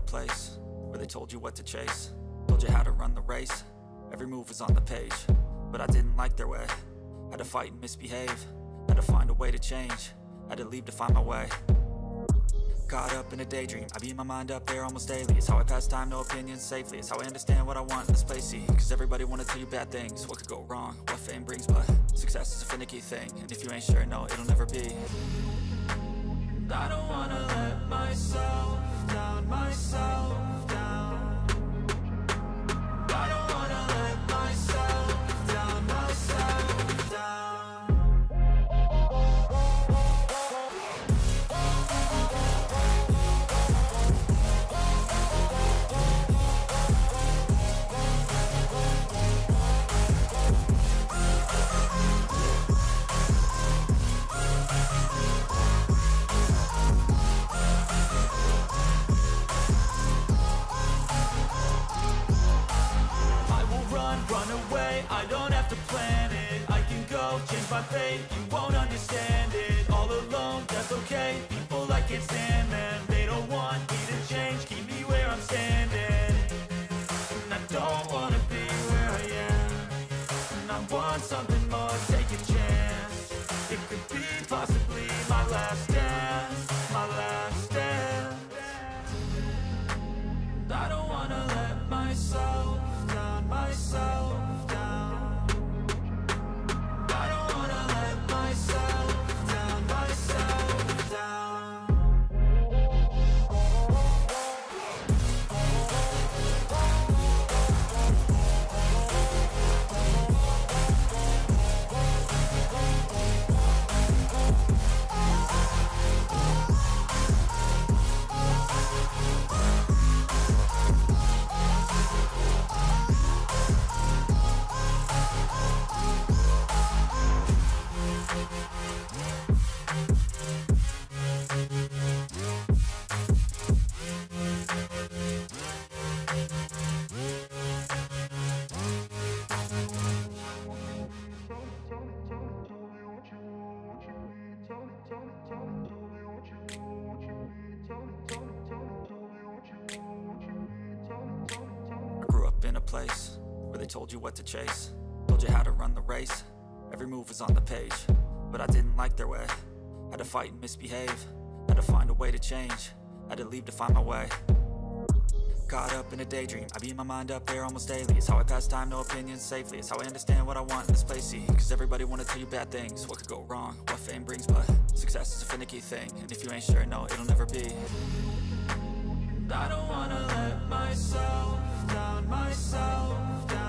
a place where they told you what to chase, told you how to run the race. Every move was on the page, but I didn't like their way. Had to fight and misbehave, had to find a way to change, had to leave to find my way. Caught up in a daydream, I beat my mind up there almost daily. It's how I pass time, no opinions safely. It's how I understand what I want in this place, see. Cause everybody wanna tell you bad things, what could go wrong, what fame brings. But success is a finicky thing, and if you ain't sure, no, it'll never be. I don't wanna let myself down, myself down. I don't wanna let myself down, myself down. Run away, I don't have to plan it. I can go, change my fate, you won't understand it. All alone, that's okay, people I can't stand them. They don't want me to change, keep me where I'm standing. And I don't wanna be where I am, and I want something more, take a chance. It could be possibly my last dance, my last dance. I don't wanna let myself down, myself down. I don't wanna let myself down, myself down. Place where they told you what to chase, told you how to run the race. Every move was on the page, but I didn't like their way. Had to fight and misbehave, had to find a way to change, had to leave to find my way. Caught up in a daydream, I beat my mind up there almost daily. It's how I pass time, no opinions safely. It's how I understand what I want in this place, see. Cause everybody wanna tell you bad things, what could go wrong, what fame brings. But success is a finicky thing, and if you ain't sure, no, it'll never be. I don't wanna let myself down, myself down.